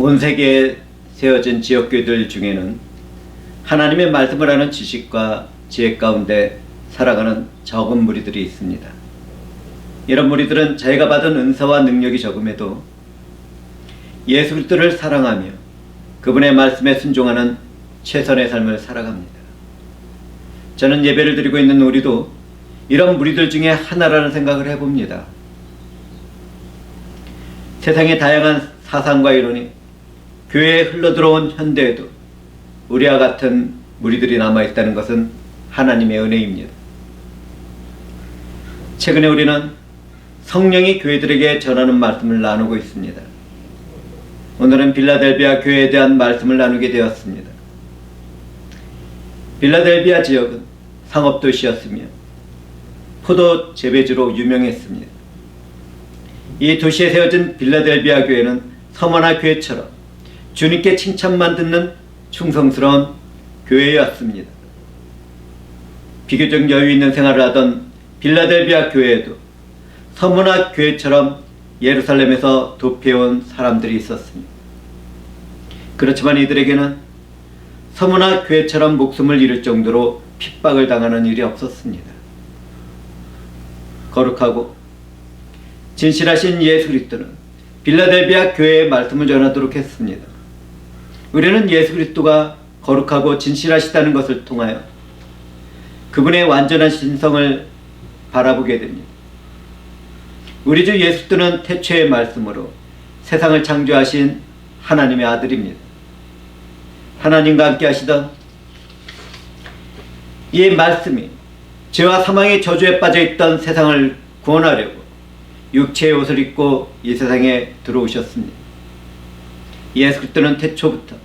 온 세계에 세워진 지역교회들 중에는 하나님의 말씀을 하는 지식과 지혜 가운데 살아가는 적은 무리들이 있습니다. 이런 무리들은 자기가 받은 은사와 능력이 적음에도 예수 그리스도를 사랑하며 그분의 말씀에 순종하는 최선의 삶을 살아갑니다. 저는 예배를 드리고 있는 우리도 이런 무리들 중에 하나라는 생각을 해봅니다. 세상의 다양한 사상과 이론이 교회에 흘러들어온 현대에도 우리와 같은 무리들이 남아있다는 것은 하나님의 은혜입니다. 최근에 우리는 성령이 교회들에게 전하는 말씀을 나누고 있습니다. 오늘은 빌라델비아 교회에 대한 말씀을 나누게 되었습니다. 빌라델비아 지역은 상업도시였으며 포도 재배지로 유명했습니다. 이 도시에 세워진 빌라델비아 교회는 서머나 교회처럼 주님께 칭찬만 듣는 충성스러운 교회였습니다. 비교적 여유 있는 생활을 하던 빌라델비아 교회에도 서머나 교회처럼 예루살렘에서 도피해온 사람들이 있었습니다. 그렇지만 이들에게는 서머나 교회처럼 목숨을 잃을 정도로 핍박을 당하는 일이 없었습니다. 거룩하고 진실하신 예수 그리스도는 빌라델비아 교회의 말씀을 전하도록 했습니다. 우리는 예수 그리스도가 거룩하고 진실하시다는 것을 통하여 그분의 완전한 신성을 바라보게 됩니다. 우리 주 예수 그리스도는 태초의 말씀으로 세상을 창조하신 하나님의 아들입니다. 하나님과 함께 하시던 이 말씀이 죄와 사망의 저주에 빠져있던 세상을 구원하려고 육체의 옷을 입고 이 세상에 들어오셨습니다. 예수 그리스도는 태초부터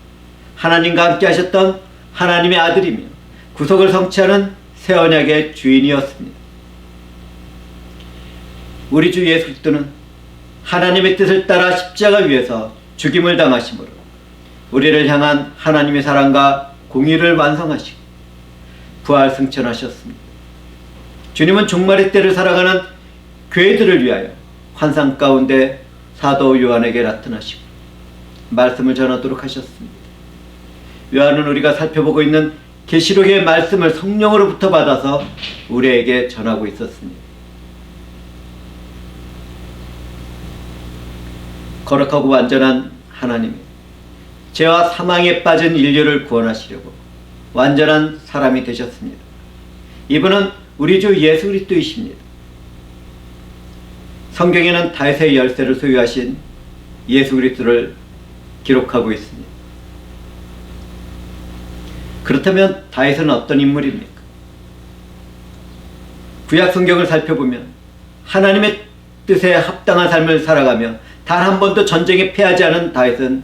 하나님과 함께 하셨던 하나님의 아들이며 구속을 성취하는 새 언약의 주인이었습니다. 우리 주 예수 그리스도는 하나님의 뜻을 따라 십자가 위에서 죽임을 당하심으로 우리를 향한 하나님의 사랑과 공의를 완성하시고 부활 승천하셨습니다. 주님은 종말의 때를 살아가는 교회들을 위하여 환상 가운데 사도 요한에게 나타나시고 말씀을 전하도록 하셨습니다. 요한은 우리가 살펴보고 있는 계시록의 말씀을 성령으로부터 받아서 우리에게 전하고 있었습니다. 거룩하고 완전한 하나님이 죄와 사망에 빠진 인류를 구원하시려고 완전한 사람이 되셨습니다. 이분은 우리 주 예수 그리스도이십니다. 성경에는 다윗의 열쇠를 소유하신 예수 그리스도를 기록하고 있습니다. 그렇다면 다윗은 어떤 인물입니까? 구약 성경을 살펴보면 하나님의 뜻에 합당한 삶을 살아가며 단 한 번도 전쟁에 패하지 않은 다윗은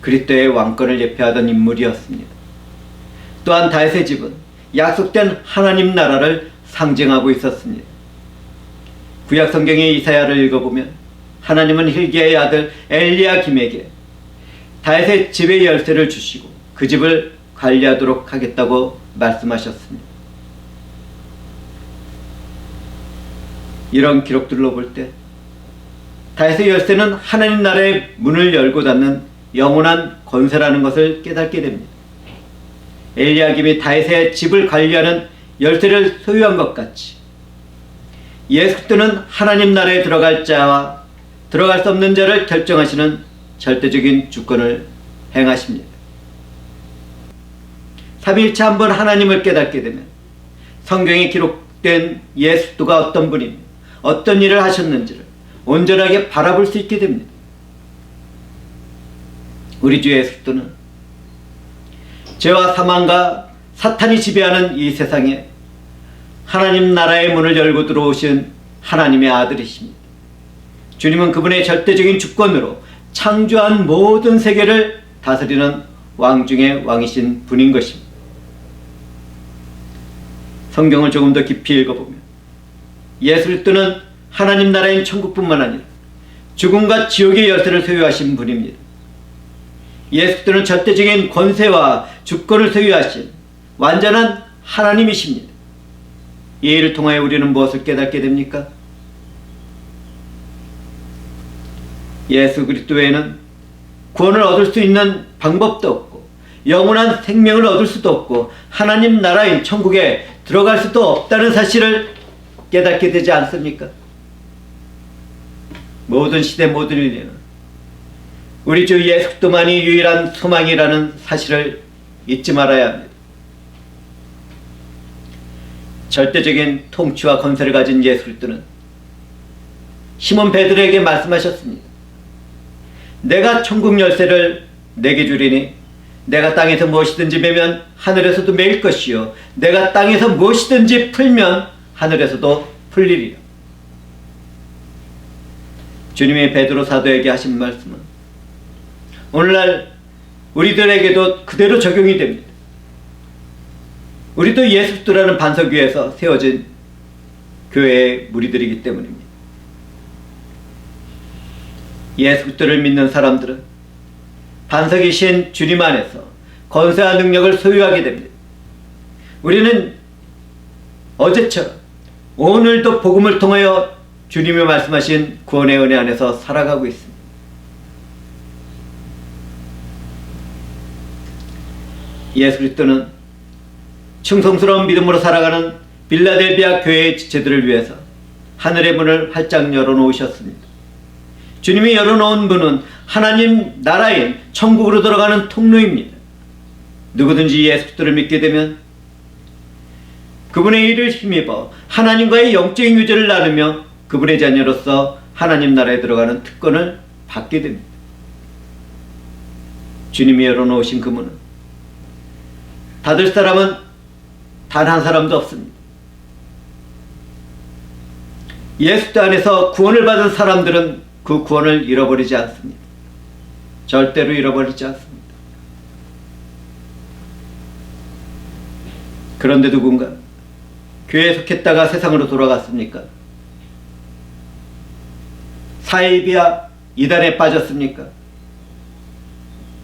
그리스도의 왕권을 예표하던 인물이었습니다. 또한 다윗의 집은 약속된 하나님 나라를 상징하고 있었습니다. 구약 성경의 이사야를 읽어보면 하나님은 hil기야의 아들 엘리야김에게 다윗의 집의 열쇠를 주시고 그 집을 관리하도록 하겠다고 말씀하셨습니다. 이런 기록들로 볼 때 다윗의 열쇠는 하나님 나라의 문을 열고 닫는 영원한 권세라는 것을 깨닫게 됩니다. 엘리야김이 다윗의 집을 관리하는 열쇠를 소유한 것 같이 예수 그리스도는 하나님 나라에 들어갈 자와 들어갈 수 없는 자를 결정하시는 절대적인 주권을 행하십니다. 삼위일체 한 번 하나님을 깨닫게 되면 성경에 기록된 예수 그리스도가 어떤 분이며 어떤 일을 하셨는지를 온전하게 바라볼 수 있게 됩니다. 우리 주 예수 그리스도는 죄와 사망과 사탄이 지배하는 이 세상에 하나님 나라의 문을 열고 들어오신 하나님의 아들이십니다. 주님은 그분의 절대적인 주권으로 창조한 모든 세계를 다스리는 왕 중의 왕이신 분인 것입니다. 성경을 조금 더 깊이 읽어보면 예수 그리스도는 하나님 나라인 천국뿐만 아니라 죽음과 지옥의 열쇠를 소유하신 분입니다. 예수 그리스도는 절대적인 권세와 주권을 소유하신 완전한 하나님이십니다. 이 일을 통하여 우리는 무엇을 깨닫게 됩니까? 예수 그리스도 외에는 구원을 얻을 수 있는 방법도 없고 영원한 생명을 얻을 수도 없고 하나님 나라인 천국에 들어갈 수도 없다는 사실을 깨닫게 되지 않습니까? 모든 시대 모든 인류는 우리 주 예수 그리스도만이 유일한 소망이라는 사실을 잊지 말아야 합니다. 절대적인 통치와 권세를 가진 예수 그리스도는 시몬 베드로에게 말씀하셨습니다. 내가 천국 열쇠를 내게 주리니 내가 땅에서 무엇이든지 매면 하늘에서도 매일 것이요 내가 땅에서 무엇이든지 풀면 하늘에서도 풀리리라. 주님이 베드로 사도에게 하신 말씀은 오늘날 우리들에게도 그대로 적용이 됩니다. 우리도 예수 그리스도라는 반석 위에서 세워진 교회의 무리들이기 때문입니다. 예수 그리스도를 믿는 사람들은 반석이신 주님 안에서 권세와 능력을 소유하게 됩니다. 우리는 어제처럼 오늘도 복음을 통하여 주님이 말씀하신 구원의 은혜 안에서 살아가고 있습니다. 예수 그리스도는 충성스러운 믿음으로 살아가는 빌라델비아 교회의 지체들을 위해서 하늘의 문을 활짝 열어놓으셨습니다. 주님이 열어놓은 문은 하나님 나라인 천국으로 들어가는 통로입니다. 누구든지 예수 그리스도를 믿게 되면 그분의 일을 힘입어 하나님과의 영적인 유죄를 나누며 그분의 자녀로서 하나님 나라에 들어가는 특권을 받게 됩니다. 주님이 열어놓으신 그 문은 닫을 사람은 단 한 사람도 없습니다. 예수 안에서 구원을 받은 사람들은 그 구원을 잃어버리지 않습니다. 절대로 잃어버리지 않습니다. 그런데 누군가 교회에 속했다가 세상으로 돌아갔습니까? 사이비야 이단에 빠졌습니까?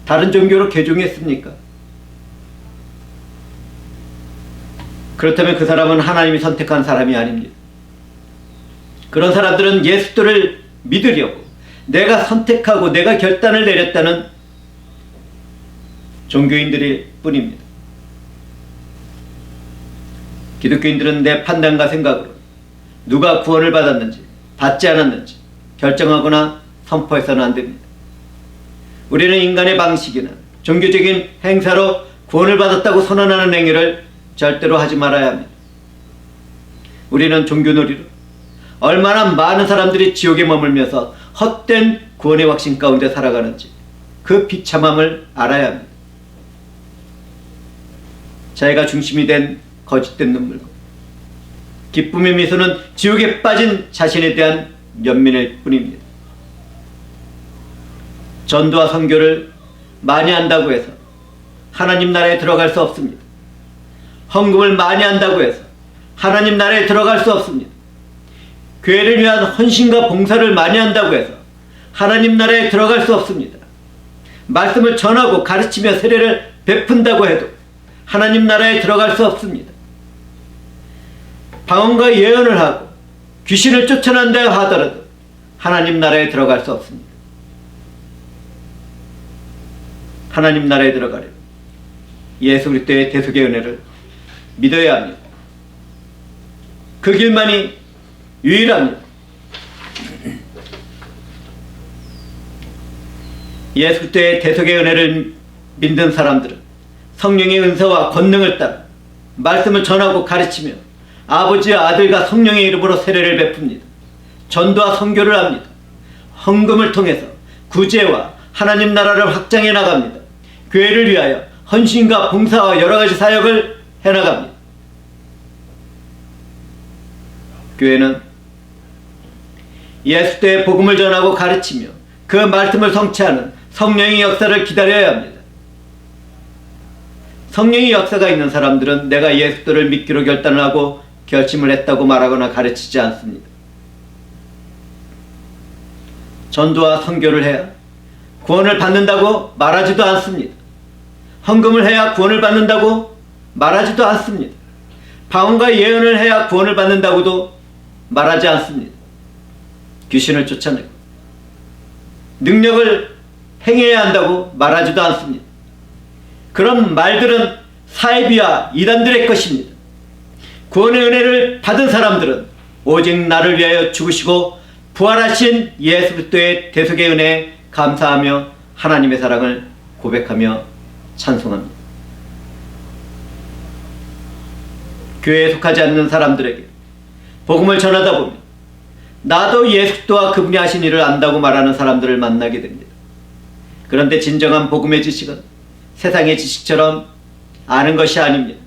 다른 종교로 개종했습니까? 그렇다면 그 사람은 하나님이 선택한 사람이 아닙니다. 그런 사람들은 예수 그리스도를 믿으려고 내가 선택하고 내가 결단을 내렸다는 종교인들일 뿐입니다. 기독교인들은 내 판단과 생각으로 누가 구원을 받았는지 받지 않았는지 결정하거나 선포해서는 안 됩니다. 우리는 인간의 방식이나 종교적인 행사로 구원을 받았다고 선언하는 행위를 절대로 하지 말아야 합니다. 우리는 종교놀이로 얼마나 많은 사람들이 지옥에 머물면서 헛된 구원의 확신 가운데 살아가는지 그 비참함을 알아야 합니다. 자기가 중심이 된 거짓된 눈물과 기쁨의 미소는 지옥에 빠진 자신에 대한 연민일 뿐입니다. 전도와 선교를 많이 한다고 해서 하나님 나라에 들어갈 수 없습니다. 헌금을 많이 한다고 해서 하나님 나라에 들어갈 수 없습니다. 교회를 위한 헌신과 봉사를 많이 한다고 해서 하나님 나라에 들어갈 수 없습니다. 말씀을 전하고 가르치며 세례를 베푼다고 해도 하나님 나라에 들어갈 수 없습니다. 방언과 예언을 하고 귀신을 쫓아낸다 하더라도 하나님 나라에 들어갈 수 없습니다. 하나님 나라에 들어가려면 예수 그리스도의 대속의 은혜를 믿어야 합니다. 그 길만이 유일합니다. 예수 그리스도의 대속의 은혜를 믿는 사람들은 성령의 은사와 권능을 따라 말씀을 전하고 가르치며 아버지와 아들과 성령의 이름으로 세례를 베풉니다. 전도와 선교를 합니다. 헌금을 통해서 구제와 하나님 나라를 확장해 나갑니다. 교회를 위하여 헌신과 봉사와 여러가지 사역을 해나갑니다. 교회는 예수 그리스도의 복음을 전하고 가르치며 그 말씀을 성취하는 성령의 역사를 기다려야 합니다. 성령의 역사가 있는 사람들은 내가 예수 그리스도를 믿기로 결단을 하고 결심을 했다고 말하거나 가르치지 않습니다. 전도와 선교를 해야 구원을 받는다고 말하지도 않습니다. 헌금을 해야 구원을 받는다고 말하지도 않습니다. 방언과 예언을 해야 구원을 받는다고도 말하지 않습니다. 귀신을 쫓아내고 능력을 행해야 한다고 말하지도 않습니다. 그런 말들은 사이비와 이단들의 것입니다. 구원의 은혜를 받은 사람들은 오직 나를 위하여 죽으시고 부활하신 예수 그리스도의 대속의 은혜에 감사하며 하나님의 사랑을 고백하며 찬송합니다. 교회에 속하지 않는 사람들에게 복음을 전하다 보면 나도 예수 그리스도와 그분이 하신 일을 안다고 말하는 사람들을 만나게 됩니다. 그런데 진정한 복음의 지식은 세상의 지식처럼 아는 것이 아닙니다.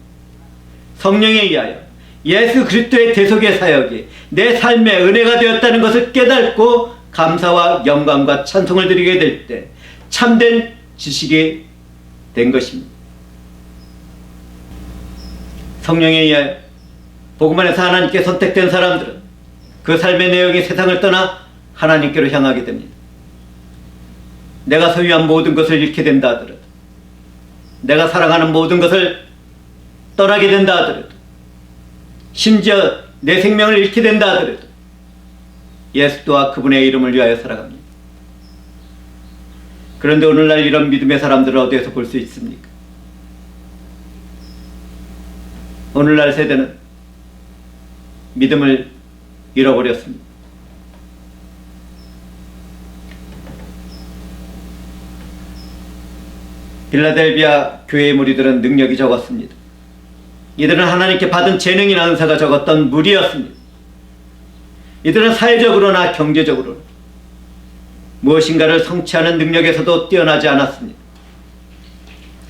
성령에 의하여 예수 그리스도의 대속의 사역이 내 삶의 은혜가 되었다는 것을 깨닫고 감사와 영광과 찬송을 드리게 될 때 참된 지식이 된 것입니다. 성령에 의하여 복음 안에서 하나님께 선택된 사람들은 그 삶의 내용이 세상을 떠나 하나님께로 향하게 됩니다. 내가 소유한 모든 것을 잃게 된다 하더라도, 내가 사랑하는 모든 것을 떠나게 된다 하더라도, 심지어 내 생명을 잃게 된다 하더라도 예수와 그분의 이름을 위하여 살아갑니다. 그런데 오늘날 이런 믿음의 사람들을 어디에서 볼 수 있습니까? 오늘날 세대는 믿음을 잃어버렸습니다. 빌라델비아 교회의 무리들은 능력이 적었습니다. 이들은 하나님께 받은 재능이나 은사가 적었던 무리였습니다. 이들은 사회적으로나 경제적으로나 무엇인가를 성취하는 능력에서도 뛰어나지 않았습니다.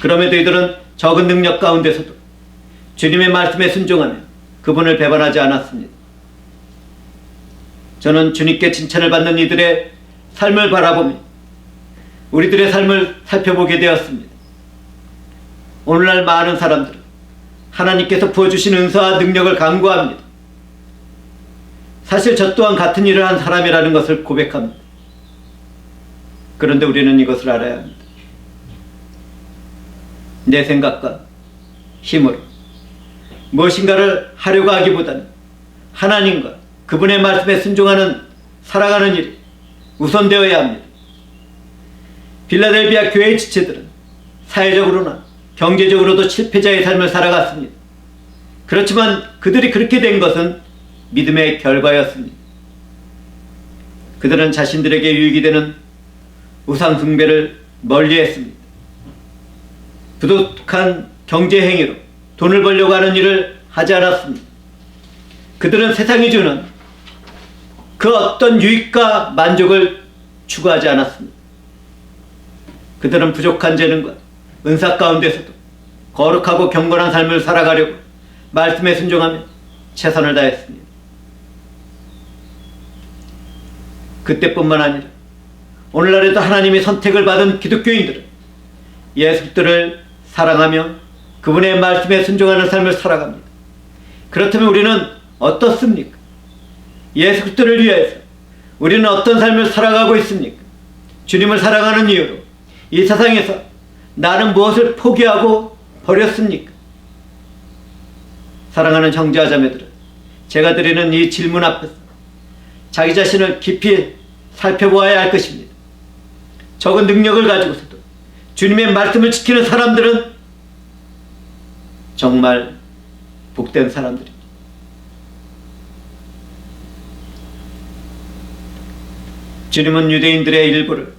그럼에도 이들은 적은 능력 가운데서도 주님의 말씀에 순종하며 그분을 배반하지 않았습니다. 저는 주님께 칭찬을 받는 이들의 삶을 바라보며 우리들의 삶을 살펴보게 되었습니다. 오늘날 많은 사람들은 하나님께서 부어주신 은사와 능력을 간구합니다. 사실 저 또한 같은 일을 한 사람이라는 것을 고백합니다. 그런데 우리는 이것을 알아야 합니다. 내 생각과 힘으로 무엇인가를 하려고 하기보다는 하나님과 그분의 말씀에 순종하는 살아가는 일이 우선되어야 합니다. 빌라델비아 교회의 지체들은 사회적으로나 경제적으로도 실패자의 삶을 살아갔습니다. 그렇지만 그들이 그렇게 된 것은 믿음의 결과였습니다. 그들은 자신들에게 유익이 되는 우상 숭배를 멀리했습니다. 부도덕한 경제 행위로 돈을 벌려고 하는 일을 하지 않았습니다. 그들은 세상이 주는 그 어떤 유익과 만족을 추구하지 않았습니다. 그들은 부족한 재능과 은사 가운데서도 거룩하고 경건한 삶을 살아가려고 말씀에 순종하며 최선을 다했습니다. 그때뿐만 아니라 오늘날에도 하나님의 선택을 받은 기독교인들은 예수 그리스도를 사랑하며 그분의 말씀에 순종하는 삶을 살아갑니다. 그렇다면 우리는 어떻습니까? 예수 그리스도를 위해서 우리는 어떤 삶을 살아가고 있습니까? 주님을 사랑하는 이유로 이 세상에서 나는 무엇을 포기하고 버렸습니까? 사랑하는 형제와 자매들은 제가 드리는 이 질문 앞에서 자기 자신을 깊이 살펴보아야 할 것입니다. 적은 능력을 가지고서도 주님의 말씀을 지키는 사람들은 정말 복된 사람들입니다. 주님은 유대인들의 일부를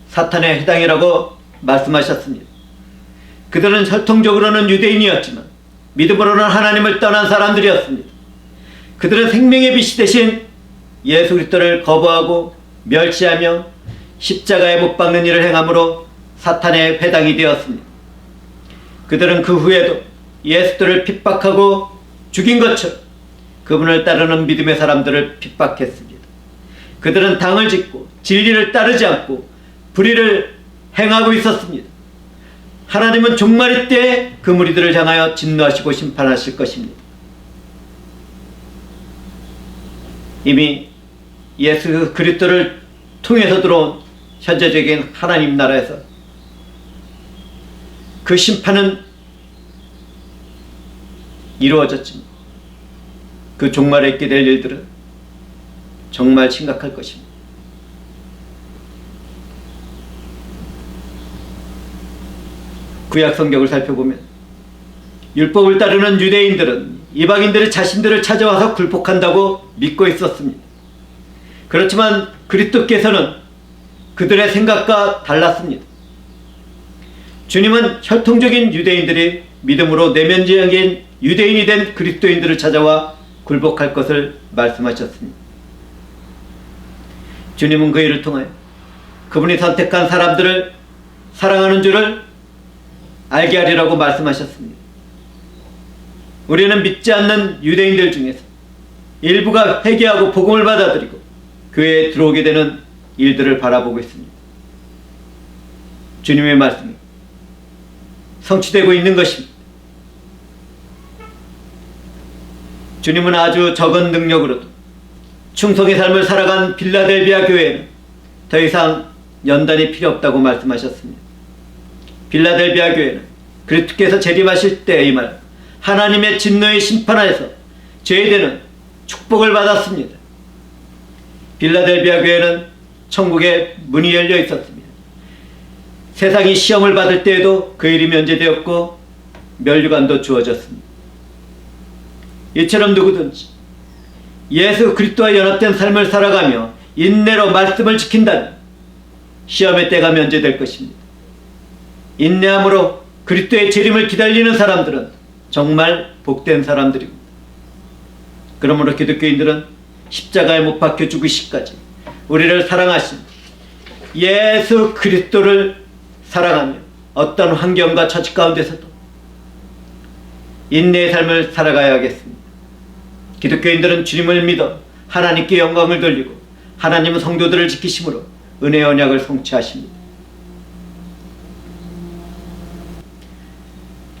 사탄의 해당이라고 말씀하셨습니다. 그들은 혈통적으로는 유대인이었지만 믿음으로는 하나님을 떠난 사람들이었습니다. 그들은 생명의 빛이 되신 예수 그리스도를 거부하고 멸시하며 십자가에 못 박는 일을 행함으로 사탄의 회당이 되었습니다. 그들은 그 후에도 예수를 핍박하고 죽인 것처럼 그분을 따르는 믿음의 사람들을 핍박했습니다. 그들은 당을 짓고 진리를 따르지 않고 불의를 행하고 있었습니다. 하나님은 종말의 때에 그 무리들을 향하여 진노하시고 심판하실 것입니다. 이미 예수 그리스도를 통해서 들어온 현재적인 하나님 나라에서 그 심판은 이루어졌지만 그 종말에 있게 될 일들은 정말 심각할 것입니다. 구약 성경을 살펴보면 율법을 따르는 유대인들은 이방인들이 자신들을 찾아와서 굴복한다고 믿고 있었습니다. 그렇지만 그리스도께서는 그들의 생각과 달랐습니다. 주님은 혈통적인 유대인들이 믿음으로 내면적인 유대인이 된 그리스도인들을 찾아와 굴복할 것을 말씀하셨습니다. 주님은 그 일을 통하여 그분이 선택한 사람들을 사랑하는 줄을 알게 하리라고 말씀하셨습니다. 우리는 믿지 않는 유대인들 중에서 일부가 회개하고 복음을 받아들이고 교회에 들어오게 되는 일들을 바라보고 있습니다. 주님의 말씀이 성취되고 있는 것입니다. 주님은 아주 적은 능력으로도 충성의 삶을 살아간 빌라델비아 교회에는 더 이상 연단이 필요 없다고 말씀하셨습니다. 빌라델비아 교회는 그리스도께서 재림하실 때 이 말 하나님의 진노의 심판하에서 제외되는 축복을 받았습니다. 빌라델비아 교회는 천국의 문이 열려 있었습니다. 세상이 시험을 받을 때에도 그 일이 면제되었고 면류관도 주어졌습니다. 이처럼 누구든지 예수 그리스도와 연합된 삶을 살아가며 인내로 말씀을 지킨다면 시험의 때가 면제될 것입니다. 인내함으로 그리스도의 재림을 기다리는 사람들은 정말 복된 사람들입니다. 그러므로 기독교인들은 십자가에 못 박혀 죽으시기까지 우리를 사랑하신 예수 그리스도를 사랑하며 어떤 환경과 처지 가운데서도 인내의 삶을 살아가야 하겠습니다. 기독교인들은 주님을 믿어 하나님께 영광을 돌리고 하나님은 성도들을 지키심으로 은혜의 언약을 성취하십니다.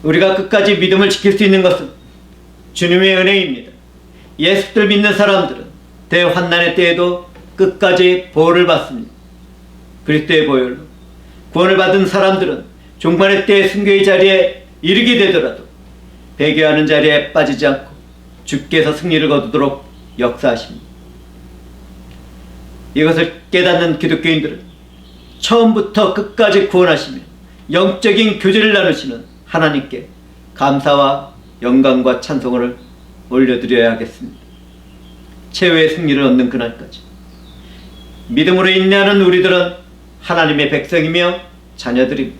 우리가 끝까지 믿음을 지킬 수 있는 것은 주님의 은혜입니다. 예수를 믿는 사람들은 대환난의 때에도 끝까지 보호를 받습니다. 그리스도의 보혈로 구원을 받은 사람들은 종말의 때의 순교의 자리에 이르게 되더라도 배교하는 자리에 빠지지 않고 주께서 승리를 거두도록 역사하십니다. 이것을 깨닫는 기독교인들은 처음부터 끝까지 구원하시며 영적인 교제를 나누시는 하나님께 감사와 영광과 찬송을 올려드려야 하겠습니다. 최후의 승리를 얻는 그날까지 믿음으로 인내하는 우리들은 하나님의 백성이며 자녀들입니다.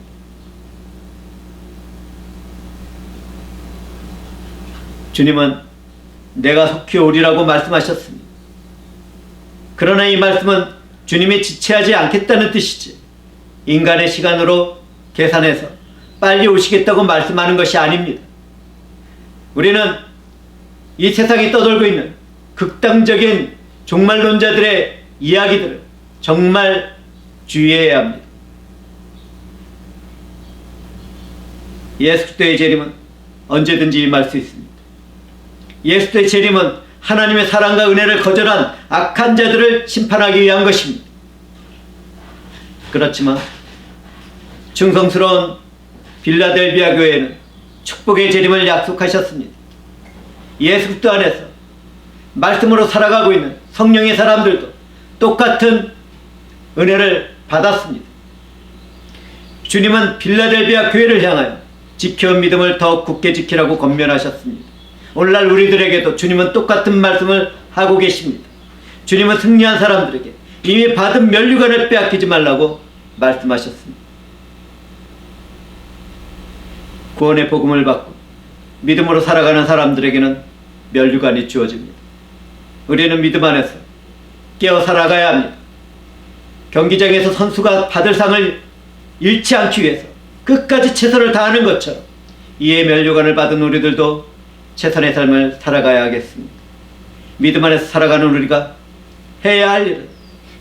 주님은 내가 속히 오리라고 말씀하셨습니다. 그러나 이 말씀은 주님이 지체하지 않겠다는 뜻이지 인간의 시간으로 계산해서 빨리 오시겠다고 말씀하는 것이 아닙니다. 우리는 이 세상에 떠돌고 있는 극단적인 종말론자들의 이야기들을 정말 주의해야 합니다. 예수 그리스도의 재림은 언제든지 임할 수 있습니다. 예수 그리스도의 재림은 하나님의 사랑과 은혜를 거절한 악한 자들을 심판하기 위한 것입니다. 그렇지만 충성스러운 빌라델비아 교회는 축복의 재림을 약속하셨습니다. 예수 그리스도 안에서 말씀으로 살아가고 있는 성령의 사람들도 똑같은 은혜를 받았습니다. 주님은 빌라델비아 교회를 향하여 지켜온 믿음을 더 굳게 지키라고 권면하셨습니다. 오늘날 우리들에게도 주님은 똑같은 말씀을 하고 계십니다. 주님은 승리한 사람들에게 이미 받은 면류관을 빼앗기지 말라고 말씀하셨습니다. 구원의 복음을 받고 믿음으로 살아가는 사람들에게는 면류관이 주어집니다. 우리는 믿음 안에서 깨어 살아가야 합니다. 경기장에서 선수가 받을 상을 잃지 않기 위해서 끝까지 최선을 다하는 것처럼 이에 면류관을 받은 우리들도 최선의 삶을 살아가야 하겠습니다. 믿음 안에서 살아가는 우리가 해야 할 일은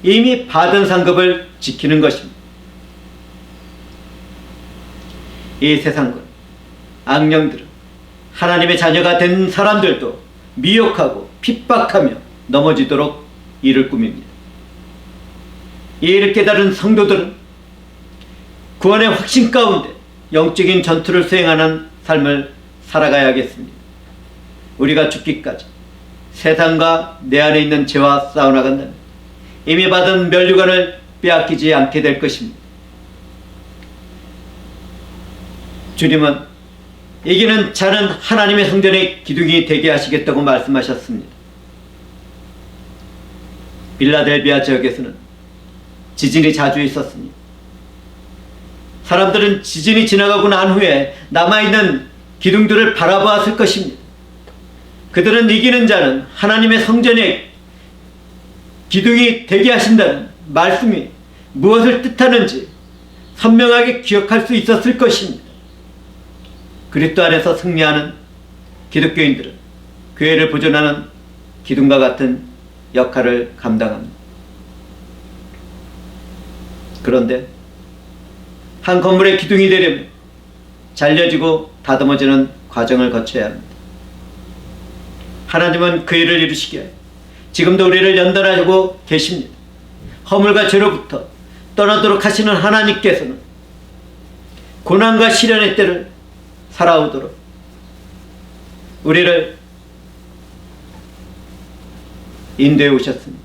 이미 받은 상급을 지키는 것입니다. 이 세상과 악령들은 하나님의 자녀가 된 사람들도 미혹하고 핍박하며 넘어지도록 일을 꾸밉니다. 이 일을 깨달은 성도들은 구원의 확신 가운데 영적인 전투를 수행하는 삶을 살아가야겠습니다. 우리가 죽기까지 세상과 내 안에 있는 죄와 싸워나간다면 이미 받은 면류관을 빼앗기지 않게 될 것입니다. 주님은 이기는 자는 하나님의 성전의 기둥이 되게 하시겠다고 말씀하셨습니다. 빌라델비아 지역에서는 지진이 자주 있었습니다. 사람들은 지진이 지나가고 난 후에 남아있는 기둥들을 바라보았을 것입니다. 그들은 이기는 자는 하나님의 성전의 기둥이 되게 하신다는 말씀이 무엇을 뜻하는지 선명하게 기억할 수 있었을 것입니다. 그리스도 안에서 승리하는 기독교인들은 교회를 보존하는 기둥과 같은 역할을 감당합니다. 그런데 한 건물의 기둥이 되려면 잘려지고 다듬어지는 과정을 거쳐야 합니다. 하나님은 그 일을 이루시기에 지금도 우리를 연단하고 계십니다. 허물과 죄로부터 떠나도록 하시는 하나님께서는 고난과 시련의 때를 살아오도록 우리를 인도해 오셨습니다.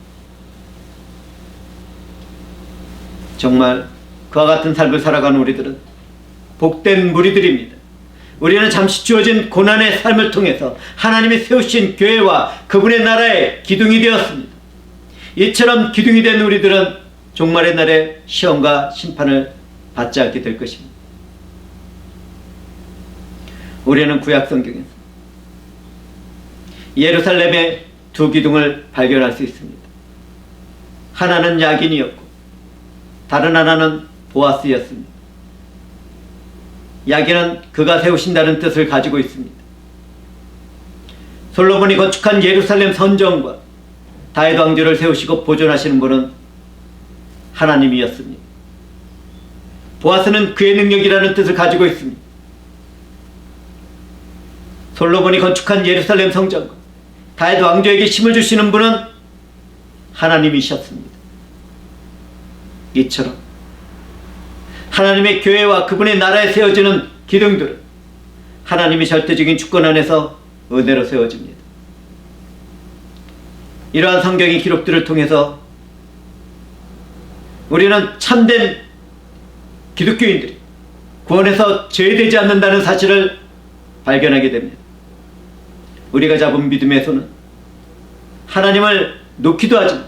정말 그와 같은 삶을 살아가는 우리들은 복된 무리들입니다. 우리는 잠시 주어진 고난의 삶을 통해서 하나님이 세우신 교회와 그분의 나라의 기둥이 되었습니다. 이처럼 기둥이 된 우리들은 종말의 날에 시험과 심판을 받지 않게 될 것입니다. 우리는 구약 성경에서 예루살렘의 두 기둥을 발견할 수 있습니다. 하나는 야긴이었고 다른 하나는 보아스였습니다. 야긴은 그가 세우신다는 뜻을 가지고 있습니다. 솔로몬이 건축한 예루살렘 성전과 다윗 왕조를 세우시고 보존하시는 분은 하나님이었습니다. 보아스는 그의 능력이라는 뜻을 가지고 있습니다. 솔로몬이 건축한 예루살렘 성전과 다윗 왕조에게 힘을 주시는 분은 하나님이셨습니다. 이처럼 하나님의 교회와 그분의 나라에 세워지는 기둥들은 하나님의 절대적인 주권 안에서 은혜로 세워집니다. 이러한 성경의 기록들을 통해서 우리는 참된 기독교인들이 구원에서 제외되지 않는다는 사실을 발견하게 됩니다. 우리가 잡은 믿음의 손은 하나님을 놓기도 하지만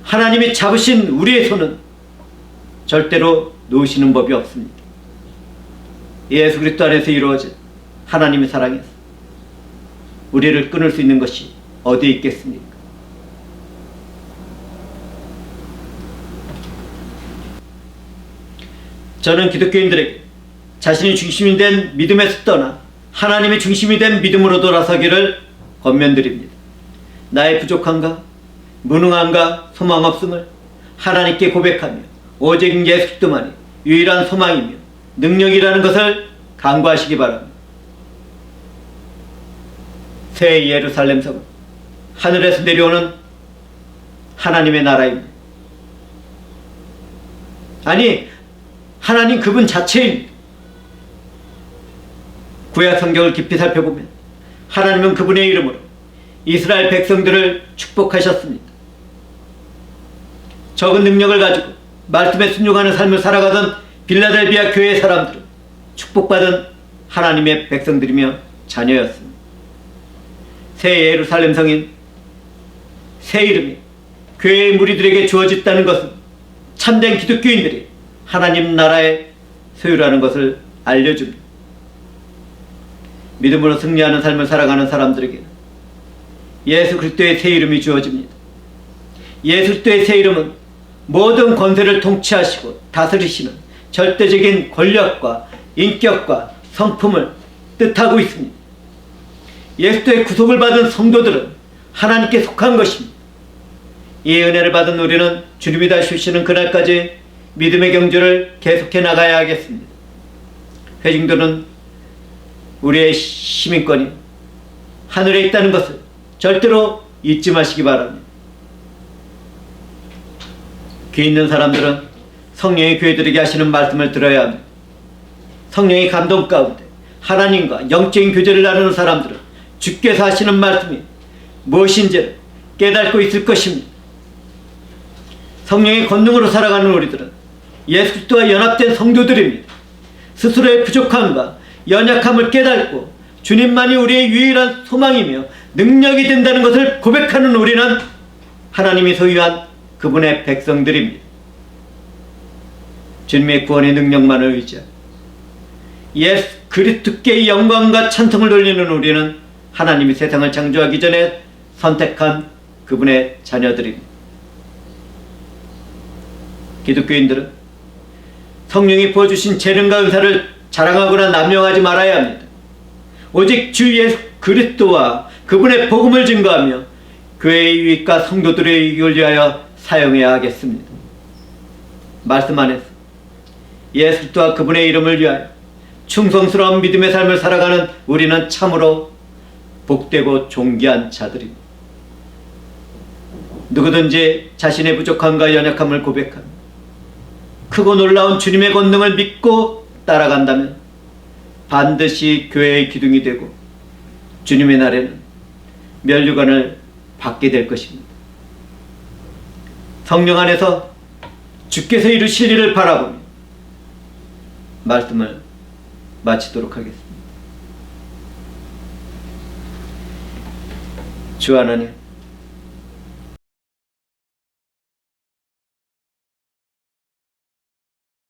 하나님이 잡으신 우리의 손은 절대로 놓으시는 법이 없습니다. 예수 그리스도 안에서 이루어진 하나님의 사랑에서 우리를 끊을 수 있는 것이 어디 있겠습니까? 저는 기독교인들에게 자신이 중심이 된 믿음에서 떠나 하나님의 중심이 된 믿음으로 돌아서기를 권면드립니다. 나의 부족함과 무능함과 소망 없음을 하나님께 고백하며 오직 예수 그리스도만이 유일한 소망이며 능력이라는 것을 간구하시기 바랍니다. 새 예루살렘 성은 하늘에서 내려오는 하나님의 나라입니다. 아니, 하나님 그분 자체입니다. 구약 성경을 깊이 살펴보면 하나님은 그분의 이름으로 이스라엘 백성들을 축복하셨습니다. 적은 능력을 가지고 말씀에 순종하는 삶을 살아가던 빌라델비아 교회의 사람들은 축복받은 하나님의 백성들이며 자녀였습니다. 새 예루살렘 성인 새 이름이 교회의 무리들에게 주어졌다는 것은 참된 기독교인들이 하나님 나라의 소유라는 것을 알려줍니다. 믿음으로 승리하는 삶을 살아가는 사람들에게는 예수 그리스도의 새 이름이 주어집니다. 예수 그리스도의 새 이름은 모든 권세를 통치하시고 다스리시는 절대적인 권력과 인격과 성품을 뜻하고 있습니다. 예수의 구속을 받은 성도들은 하나님께 속한 것입니다. 이 은혜를 받은 우리는 주님이 다시 오시는 그날까지 믿음의 경주를 계속해 나가야 하겠습니다. 회중들은 우리의 시민권이 하늘에 있다는 것을 절대로 잊지 마시기 바랍니다. 귀 있는 사람들은 성령의 교회들에게 하시는 말씀을 들어야 합니다. 성령의 감동 가운데 하나님과 영적인 교제를 나누는 사람들은 주께서 하시는 말씀이 무엇인지를 깨닫고 있을 것입니다. 성령의 권능으로 살아가는 우리들은 예수 그리스도와 연합된 성도들입니다. 스스로의 부족함과 연약함을 깨닫고 주님만이 우리의 유일한 소망이며 능력이 된다는 것을 고백하는 우리는 하나님이 소유한 그분의 백성들입니다. 주님의 구원의 능력만을 의지하고 예수 그리스도께 영광과 찬송을 돌리는 우리는 하나님이 세상을 창조하기 전에 선택한 그분의 자녀들입니다. 기독교인들은 성령이 부어주신 재능과 은사를 자랑하거나 남용하지 말아야 합니다. 오직 주 예수 그리스도와 그분의 복음을 증거하며 교회의 유익과 성도들의 유익을 위하여 사용해야 하겠습니다. 말씀 안에서 예수 그리스도와 그분의 이름을 위하여 충성스러운 믿음의 삶을 살아가는 우리는 참으로 복되고 존귀한 자들입니다. 누구든지 자신의 부족함과 연약함을 고백하며 크고 놀라운 주님의 권능을 믿고 따라간다면 반드시 교회의 기둥이 되고 주님의 날에는 면류관을 받게 될 것입니다. 성령 안에서 주께서 이루실 일을 바라보며 말씀을 마치도록 하겠습니다. 주 하나님,